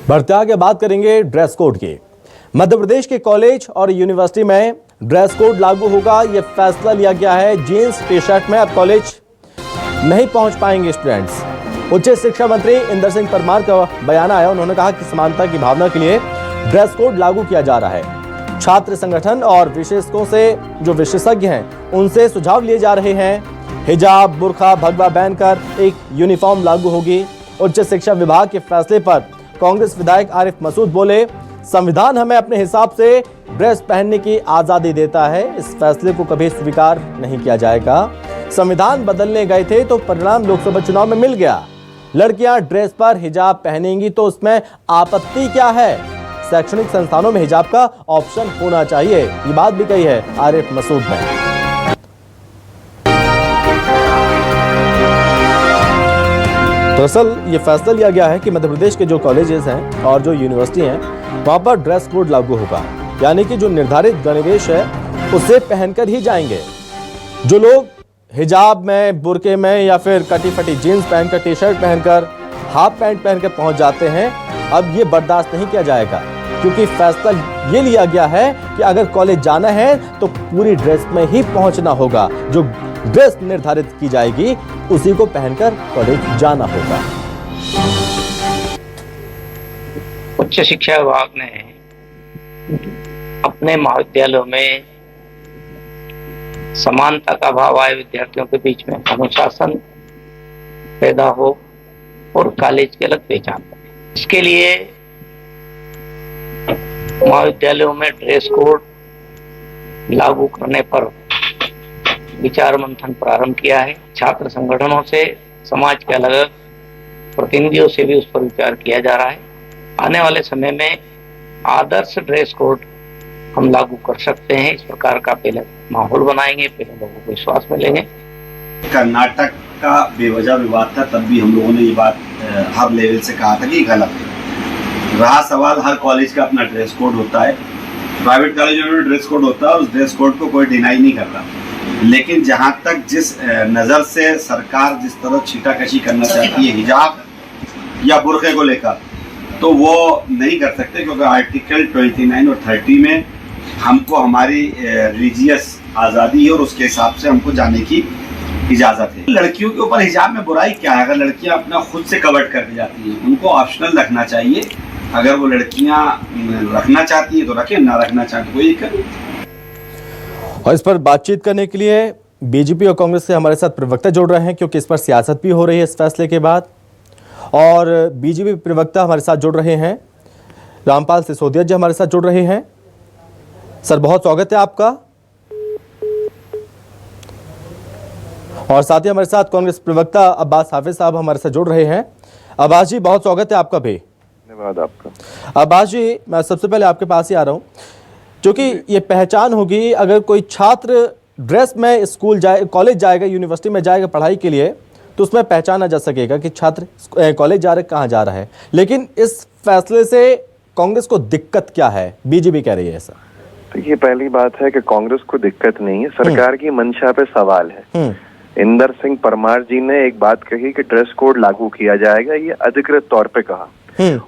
बढ़ते आगे बात करेंगे ड्रेस कोड की। मध्य प्रदेश के कॉलेज और यूनिवर्सिटी में ड्रेस कोड लागू होगा। यह फैसला लिया गया है। जीन्स टी शर्ट में अब कॉलेज नहीं पहुंच पाएंगे स्टूडेंट्स। उच्च शिक्षा मंत्री इंदर सिंह परमार का बयान आया। उन्होंने कहा कि समानता की भावना के लिए ड्रेस कोड लागू किया जा रहा है। छात्र संगठन और विशेषज्ञों से जो विशेषज्ञ हैं उनसे सुझाव लिए जा रहे हैं। हिजाब, बुर्का, भगवा पहनकर एक यूनिफॉर्म लागू होगी। उच्च शिक्षा विभाग के फैसले पर कांग्रेस विधायक आरिफ मसूद बोले, संविधान हमें अपने हिसाब से ड्रेस पहनने की आजादी देता है। इस फैसले को कभी स्वीकार नहीं किया जाएगा। संविधान बदलने गए थे तो परिणाम लोकसभा चुनाव में मिल गया। लड़कियां ड्रेस पर हिजाब पहनेंगी तो उसमें आपत्ति क्या है? शैक्षणिक संस्थानों में हिजाब का ऑप्शन होना चाहिए। ये बात भी कही है आरिफ मसूद ने। दरअसल ये फैसला लिया गया है कि मध्य प्रदेश के जो कॉलेजेस हैं और जो यूनिवर्सिटी हैं वहां पर ड्रेस कोड लागू होगा, यानी कि जो निर्धारित गणवेश है उसे पहनकर ही जाएंगे। जो लोग हिजाब में, बुर्के में या फिर कटी फटी जीन्स पहनकर, टी शर्ट पहनकर, हाफ पैंट पहनकर पहुंच जाते हैं, अब ये बर्दाश्त नहीं किया जाएगा। क्योंकि फैसला ये लिया गया है कि अगर कॉलेज जाना है तो पूरी ड्रेस में ही पहुंचना होगा। जो ड्रेस निर्धारित की जाएगी उसी को पहनकर कॉलेज जाना होगा। उच्च शिक्षा विभाग ने अपने महाविद्यालयों में समानता का भाव आए, विद्यार्थियों के बीच में अनुशासन पैदा हो और कॉलेज की अलग पहचान बने, इसके लिए महाविद्यालयों में ड्रेस कोड लागू करने पर विचार मंथन प्रारंभ किया है। छात्र संगठनों से, समाज के अलग अलग प्रतिनिधियों से भी उस पर विचार किया जा रहा है। आने वाले समय में आदर्श ड्रेस कोड हम लागू कर सकते हैं। इस प्रकार का पहले माहौल बनाएंगे, पहले लोगों को विश्वास मिलेंगे। कर्नाटक का बेवजह विवाद था, तब भी हम लोगों ने ये बात हर लेवल से कहा था कि गलत है। रहा सवाल, हर कॉलेज का अपना ड्रेस कोड होता है, प्राइवेट कॉलेजों में ड्रेस कोड होता है, उस ड्रेस कोड को कोई डिनाई नहीं करता। लेकिन जहां तक जिस नज़र से सरकार जिस तरह छीटाकशी करना चाहती है हिजाब या बुर्के को लेकर, तो वो नहीं कर सकते, क्योंकि आर्टिकल 29 और 30 में हमको हमारी रिलीजियस आज़ादी है और उसके हिसाब से हमको जाने की इजाज़त है। लड़कियों के ऊपर हिजाब में बुराई क्या है? अगर लड़कियां अपना खुद से कवर करके जाती हैं, उनको ऑप्शनल रखना चाहिए। अगर वो लड़कियां रखना चाहती है तो रखें, ना रखना चाहती कोई दिक्कत नहीं। और इस पर बातचीत करने के लिए बीजेपी और कांग्रेस से हमारे साथ प्रवक्ता जुड़ रहे हैं, क्योंकि इस पर सियासत भी हो रही है इस फैसले के बाद। और बीजेपी प्रवक्ता हमारे साथ जुड़ रहे हैं, रामपाल सिसोदिया जी हमारे साथ जुड़ रहे हैं। सर, बहुत स्वागत है आपका। और साथ ही हमारे साथ कांग्रेस प्रवक्ता अब्बास हाफिज साहब हमारे साथ जुड़ रहे हैं। अब्बास जी, बहुत स्वागत है आपका भी। धन्यवाद आपका। अब्बास जी, मैं सबसे पहले आपके पास ही आ रहा हूँ, क्योंकि ये पहचान होगी। अगर कोई छात्र ड्रेस में स्कूल जाए, कॉलेज जाएगा, यूनिवर्सिटी में जाएगा पढ़ाई के लिए, तो उसमें पहचाना जा सकेगा कि छात्र कॉलेज जा रहे, कहाँ जा रहा है। लेकिन इस फैसले से कांग्रेस को दिक्कत क्या है? बीजेपी कह रही है ऐसा। तो ये पहली बात है कि कांग्रेस को दिक्कत नहीं है, सरकार की मंशा पे सवाल है। इंदर सिंह परमार जी ने एक बात कही कि ड्रेस कोड लागू किया जाएगा, ये अधिकृत तौर पे कहा,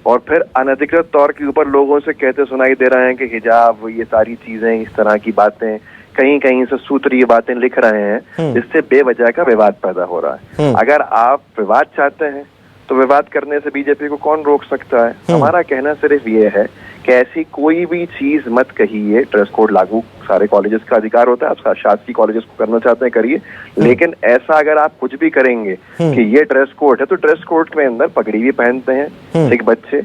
और फिर अनधिकृत तौर के ऊपर लोगों से कहते सुनाई दे रहे हैं कि हिजाब, ये सारी चीजें, इस तरह की बातें, कहीं कहीं से सूत्र ये बातें लिख रहे हैं, जिससे बेवजह का विवाद पैदा हो रहा है। अगर आप विवाद चाहते हैं तो विवाद करने से बीजेपी को कौन रोक सकता है? हमारा कहना सिर्फ ये है कि ऐसी कोई भी चीज मत कहिए। ड्रेस कोड लागू सारे कॉलेजेस का अधिकार होता है, आप शासकीय कॉलेजेस को करना चाहते हैं करिए, लेकिन ऐसा अगर आप कुछ भी करेंगे कि ये ड्रेस कोड है, तो ड्रेस कोड के अंदर पगड़ी भी पहनते हैं सिख बच्चे,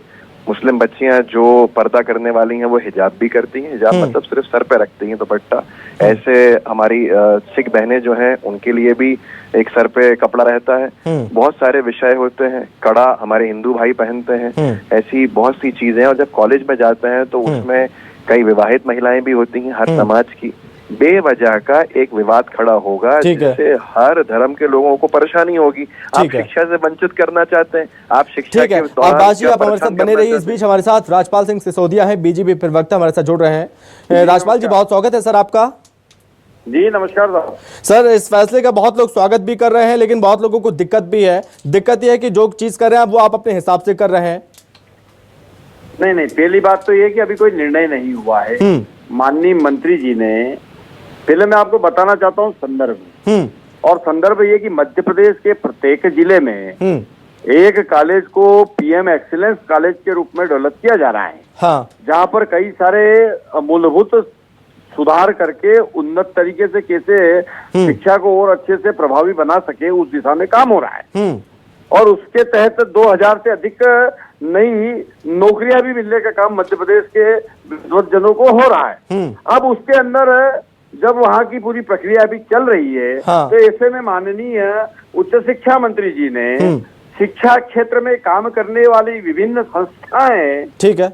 मुस्लिम बच्चियां जो पर्दा करने वाली हैं वो हिजाब भी करती हैं। हिजाब मतलब सिर्फ सर पे रखती हैं दुपट्टा। ऐसे हमारी सिख बहनें जो हैं उनके लिए भी एक सर पे कपड़ा रहता है। बहुत सारे विषय होते हैं, कड़ा हमारे हिंदू भाई पहनते हैं। ऐसी बहुत सी चीजें, और जब कॉलेज में जाते हैं तो उसमें कई विवाहित महिलाएं भी होती हैं हर समाज की। बेवजह का एक विवाद खड़ा होगा जिससे हर धर्म के लोगों को परेशानी होगी। आप शिक्षा से वंचित करना चाहते हैं, आप शिक्षा के दौरान आप हमारे साथ बने रहिए। इस बीच हमारे साथ राजपाल सिंह सिसोदिया हैं, बीजेपी प्रवक्ता हमारे साथ जुड़ रहे हैं। राजपाल जी, बहुत स्वागत है सर आपका। जी नमस्कार सर। इस फैसले का बहुत लोग स्वागत भी कर रहे हैं, लेकिन बहुत लोगों को दिक्कत भी है। दिक्कत यह है कि जो चीज कर रहे हैं वो आप अपने हिसाब से कर रहे हैं। नहीं, पहली बात तो ये कि अभी कोई निर्णय नहीं हुआ है। माननीय मंत्री जी ने, पहले मैं आपको बताना चाहता हूँ संदर्भ, और संदर्भ ये कि मध्य प्रदेश के प्रत्येक जिले में एक कॉलेज को पीएम एक्सीलेंस कॉलेज के रूप में डेवलप किया जा रहा है। हाँ। जहाँ पर कई सारे मूलभूत सुधार करके उन्नत तरीके से कैसे शिक्षा को और अच्छे से प्रभावी बना सके, उस दिशा में काम हो रहा है। और उसके तहत 2000 से अधिक नई नौकरियां भी मिलने का काम मध्य प्रदेश के विद्वतजनों को हो रहा है। अब उसके अंदर जब वहाँ की पूरी प्रक्रिया अभी चल रही है, तो ऐसे में माननीय उच्च शिक्षा मंत्री जी ने शिक्षा क्षेत्र में काम करने वाली विभिन्न संस्थाएं, ठीक है,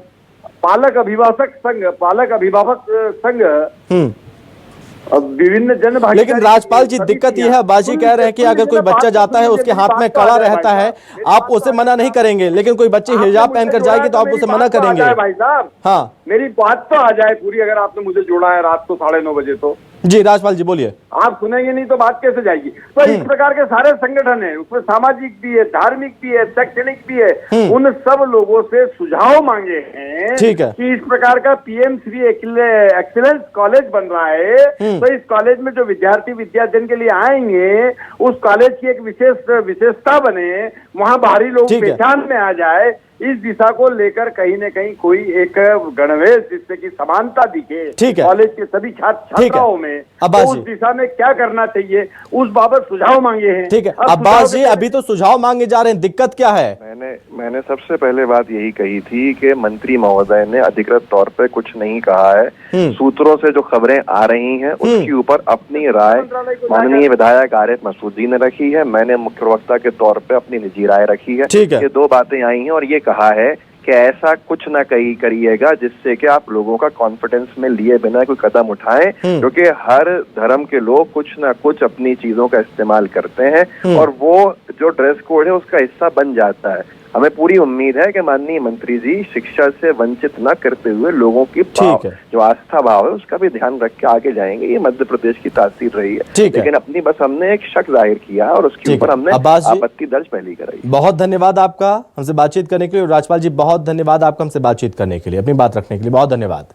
पालक अभिभावक संघ, विभिन्न जनभागीदारी। लेकिन राज्यपाल जी, दिक्कत यह है, बाजी कह रहे हैं कि अगर कोई बच्चा जाता है, उसके हाथ में कड़ा रहता है, आप उसे मना नहीं करेंगे, लेकिन कोई बच्ची हिजाब पहनकर जाएगी तो आप उसे मना करेंगे। भाई साहब, हाँ, मेरी बात तो आ जाए पूरी, अगर आपने मुझे जोड़ा है रात को 9:30 बजे तो। जी राज्यपाल जी बोलिए। आप सुनेंगे नहीं तो बात कैसे जाएगी। तो इस प्रकार के सारे संगठन है, उसमें सामाजिक भी है, धार्मिक भी है, शैक्षणिक भी है, उन सब लोगों से सुझाव मांगे हैं, ठीक है, कि इस प्रकार का पीएम श्री एक्सीलेंस कॉलेज बन रहा है, तो इस कॉलेज में जो विद्यार्थी विद्यार्जन के लिए आएंगे, उस कॉलेज की एक विशेषता बने, वहाँ बाहरी लोग पहचान में आ जाए। इस दिशा को लेकर कहीं न कहीं कोई एक गणवेश जिससे कि समानता दिखे कॉलेज के सभी छात्राओं में, तो उस दिशा में क्या करना चाहिए, उस बाबत सुझाव मांगे हैं। ठीक है अब्बास जी, अभी तो सुझाव मांगे जा रहे हैं, दिक्कत क्या है? मैंने सबसे पहले बात यही कही थी कि मंत्री महोदय ने अधिकृत तौर पे कुछ नहीं कहा है। सूत्रों से जो खबरें आ रही हैं उसके ऊपर अपनी राय माननीय विधायक आरिफ मसूद जी ने रखी है, मैंने मुख्य प्रवक्ता के तौर पे अपनी निजी राय रखी है। ये दो बातें आई हैं और ये कहा है कि ऐसा कुछ ना करिएगा जिससे कि आप लोगों का कॉन्फिडेंस में लिए बिना कोई कदम उठाएं, क्योंकि हर धर्म के लोग कुछ ना कुछ अपनी चीजों का इस्तेमाल करते हैं और वो जो ड्रेस कोड है उसका हिस्सा बन जाता है। हमें पूरी उम्मीद है कि माननीय मंत्री जी शिक्षा से वंचित न करते हुए लोगों की जो आस्था भाव है उसका भी ध्यान रख के आगे जाएंगे। ये मध्य प्रदेश की तासीर रही है, लेकिन अपनी बस हमने एक शक जाहिर किया और उसके ऊपर हमने आपत्ति दर्ज पहली कराई। बहुत धन्यवाद आपका हमसे बातचीत करने के लिए। राज्यपाल जी बहुत धन्यवाद आपका हमसे बातचीत करने के लिए, अपनी बात रखने के लिए बहुत धन्यवाद।